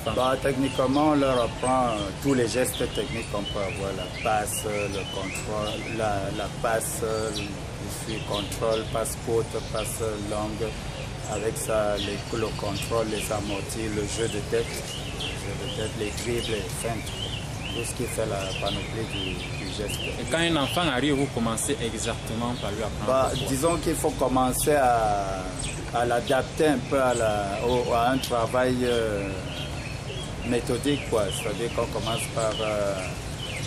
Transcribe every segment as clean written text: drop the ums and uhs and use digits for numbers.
enfants? Bah, techniquement, on leur apprend tous les gestes techniques qu'on peut avoir, la passe, le contrôle, la passe, le contrôle, passe courte, passe longue. Avec ça, le contrôle, les amortis, le jeu de tête, les dribbles, les feintes, tout ce qui fait la panoplie du geste. Et quand un enfant arrive, vous commencez exactement par lui apprendre quoi? Disons qu'il faut commencer à l'adapter un peu à un travail méthodique, quoi. C'est-à-dire qu'on commence par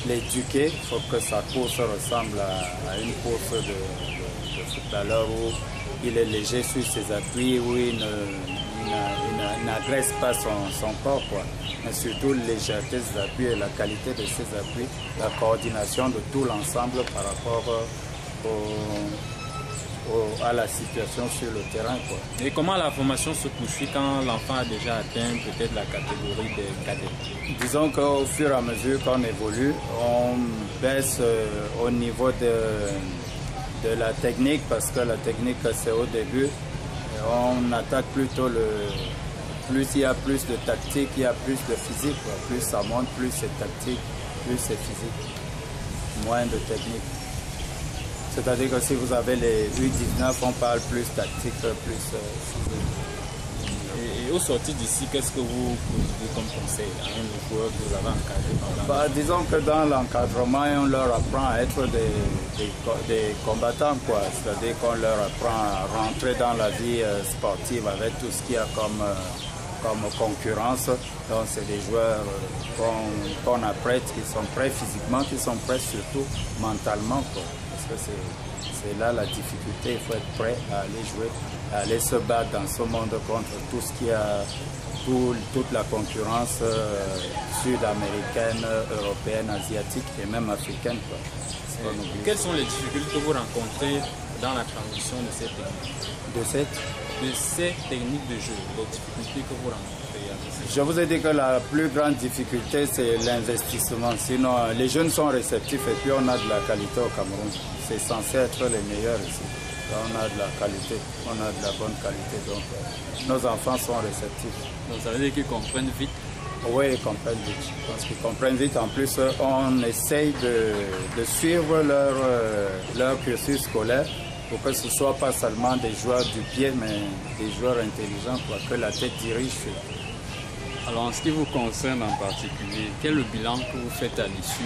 l'éduquer. Il faut que sa course ressemble à une course de footballeur où il est léger sur ses appuis, où il n'agresse pas son corps, quoi. Mais surtout légèreté des appuis et la qualité de ses appuis, la coordination de tout l'ensemble par rapport à la situation sur le terrain, quoi. Et comment la formation se poursuit quand l'enfant a déjà atteint peut-être la catégorie des cadets? Disons qu'au fur et à mesure qu'on évolue, on baisse au niveau de la technique, parce que la technique c'est au début. On attaque plutôt plus il y a plus de tactique, il y a plus de physique, quoi. Plus ça monte, plus c'est tactique, plus c'est physique, moins de technique. C'est-à-dire que si vous avez les U19, on parle plus tactique, plus physique. Et au sortir d'ici, qu'est-ce que vous donnez comme conseil à un joueur que vous avez encadré pendant? Disons que dans l'encadrement, on leur apprend à être des combattants, quoi. C'est-à-dire qu'on leur apprend à rentrer dans la vie sportive avec tout ce qu'il y a comme concurrence. Donc c'est des joueurs qu'on apprête, qui sont prêts physiquement, qui sont prêts surtout mentalement, quoi. Parce que c'est là la difficulté, il faut être prêt à aller jouer, à aller se battre dans ce monde contre tout ce qui a, toute la concurrence sud-américaine, européenne, asiatique et même africaine, quoi. Quelles sont les difficultés que vous rencontrez dans la transition de ces techniques? De ces techniques de jeu, les difficultés que vous rencontrez? Je vous ai dit que la plus grande difficulté, c'est l'investissement. Sinon, les jeunes sont réceptifs et puis on a de la qualité au Cameroun. C'est censé être les meilleurs ici. On a de la qualité, on a de la bonne qualité. Donc, nos enfants sont réceptifs. Donc, ça veut dire qu'ils comprennent vite? Oui, ils comprennent vite. Je pense qu'ils comprennent vite. En plus, on essaye de suivre leur cursus scolaire pour que ce ne soit pas seulement des joueurs du pied, mais des joueurs intelligents, pour que la tête dirige. Alors, en ce qui vous concerne en particulier, quel est le bilan que vous faites à l'issue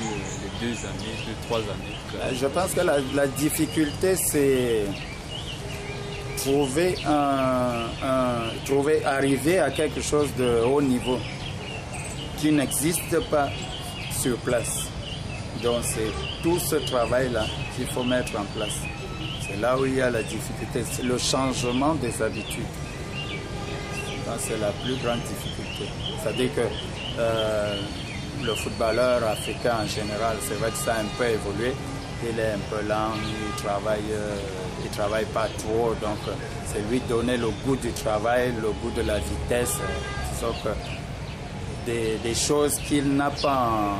des 2 années, 2-3 années? Je pense que la difficulté, c'est arriver à quelque chose de haut niveau qui n'existe pas sur place. Donc, c'est tout ce travail-là qu'il faut mettre en place. C'est là où il y a la difficulté, c'est le changement des habitudes. C'est la plus grande difficulté. C'est-à-dire que le footballeur africain en général, c'est vrai que ça a un peu évolué. Il est un peu lent, il travaille pas trop. Donc, c'est lui donner le goût du travail, le goût de la vitesse. Disons que des choses qu'il n'a pas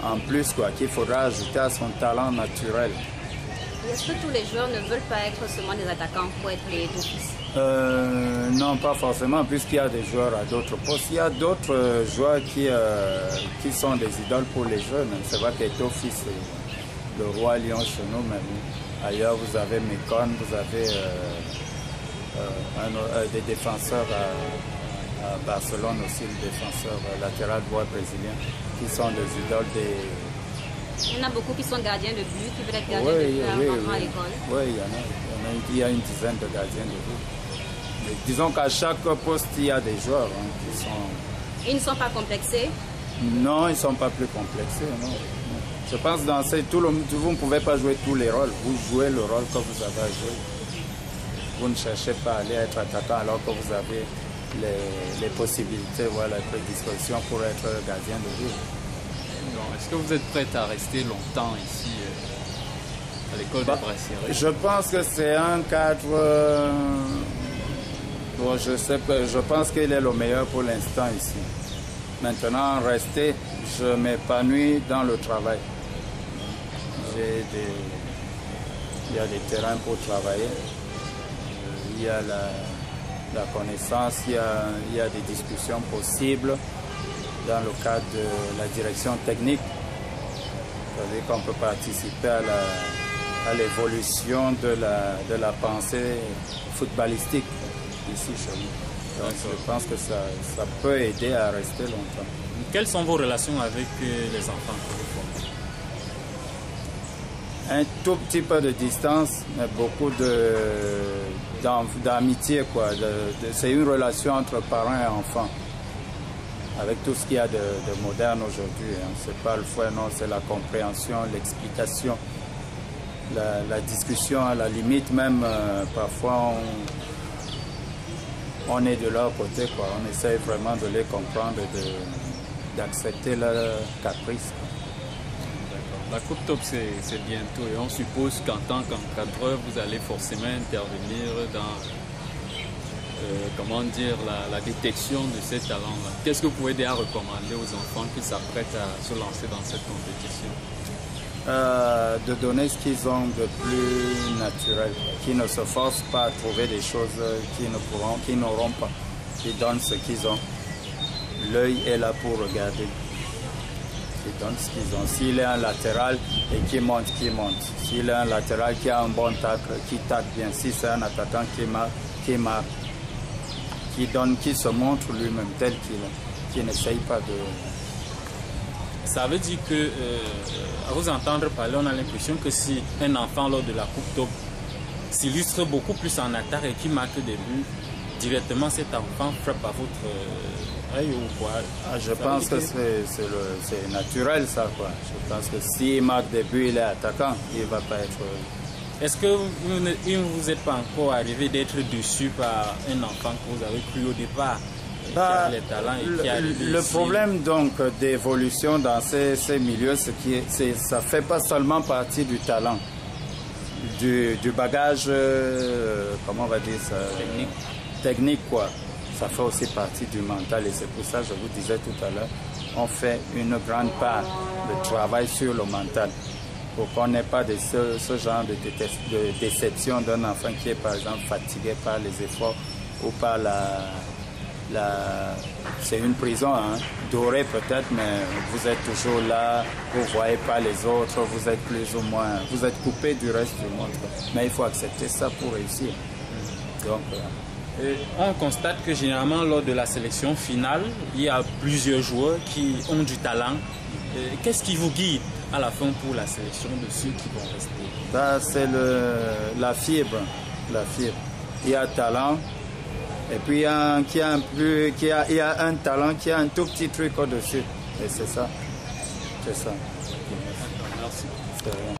en plus, quoi, qu'il faudra ajouter à son talent naturel. Est-ce que tous les joueurs ne veulent pas être seulement des attaquants pour être les d'office? Non, pas forcément, puisqu'il y a des joueurs à d'autres postes. Il y a d'autres joueurs qui sont des idoles pour les jeunes. C'est vrai qu'Eto Fils, le roi lion chez nous, même ailleurs vous avez Mekon, vous avez des défenseurs à Barcelone aussi, le défenseur latéral droit brésilien, qui sont des idoles des... Il y en a beaucoup qui sont gardiens de but, qui veulent être gardiens de but à l'école. Oui, il y a une dizaine de gardiens de but. Mais disons qu'à chaque poste, il y a des joueurs qui sont... Ils ne sont pas complexés? Non, ils ne sont pas plus complexés. Non. Je pense que vous ne pouvez pas jouer tous les rôles. Vous jouez le rôle que vous avez à jouer. Vous ne cherchez pas à aller être attaquant alors que vous avez les possibilités, voilà, les prédispositions pour être gardien de but. Est-ce que vous êtes prête à rester longtemps ici à l'école de brasserie? Je pense que c'est un cadre... Bon, je pense qu'il est le meilleur pour l'instant ici. Maintenant, rester, je m'épanouis dans le travail. Il y a des terrains pour travailler. Il y a la connaissance, il y a des discussions possibles. dans le cadre de la direction technique. C'est-à-dire qu'on peut participer à l'évolution de la pensée footballistique ici chez nous. Donc je pense que ça peut aider à rester longtemps. Quelles sont vos relations avec les enfants que vous formez? Un tout petit peu de distance, mais beaucoup d'amitié, quoi. C'est une relation entre parents et enfants. Avec tout ce qu'il y a de moderne aujourd'hui. Hein. C'est pas le fouet, non, c'est la compréhension, l'explication, la discussion, à la limite même, parfois on est de leur côté, quoi. On essaye vraiment de les comprendre et d'accepter leurs caprices. La Coupe Top, c'est bientôt et on suppose qu'en tant qu'encadreur, vous allez forcément intervenir dans comment dire, la détection de ces talents-là. Qu'est-ce que vous pouvez déjà recommander aux enfants qui s'apprêtent à se lancer dans cette compétition? De donner ce qu'ils ont de plus naturel, qui ne se forcent pas à trouver des choses qu'ils n'auront pas, qui donnent ce qu'ils ont. L'œil est là pour regarder. Qui donnent ce qu'ils ont. S'il est un latéral et qui monte, S'il est un latéral qui a un bon tacle, qui tacle bien. Si c'est un attaquant qui marque, qui se montre lui-même tel qu'il est, qui n'essaye pas de... Ça veut dire que, à vous entendre parler, on a l'impression que si un enfant lors de la Coupe Top s'illustre beaucoup plus en attaque et qui marque des buts, directement cet enfant frappe à votre œil ou quoi? Je pense que c'est naturel ça, quoi. Je pense que s'il marque des buts, il est attaquant, il ne va pas être... Est-ce que vous ne vous êtes pas encore arrivé d'être déçu par un enfant que vous avez cru au départ, qui a les talents et qui a le problème donc d'évolution dans ces milieux, c'est que ça fait pas seulement partie du talent, du bagage, comment on va dire ça, technique quoi. Ça fait aussi partie du mental et c'est pour ça que je vous disais tout à l'heure, on fait une grande part de travail sur le mental. Pour qu'on n'ait pas de ce genre de déception d'un enfant qui est par exemple fatigué par les efforts ou par c'est une prison, hein, dorée peut-être, mais vous êtes toujours là, vous ne voyez pas les autres, vous êtes plus ou moins, vous êtes coupé du reste du monde. Mais il faut accepter ça pour réussir. Donc, on constate que généralement lors de la sélection finale, il y a plusieurs joueurs qui ont du talent. Qu'est-ce qui vous guide à la fin pour la sélection de ceux qui vont rester? C'est la fibre. Il y a talent. Et puis il y a un talent qui a un tout petit truc au-dessus. Et c'est ça. Merci.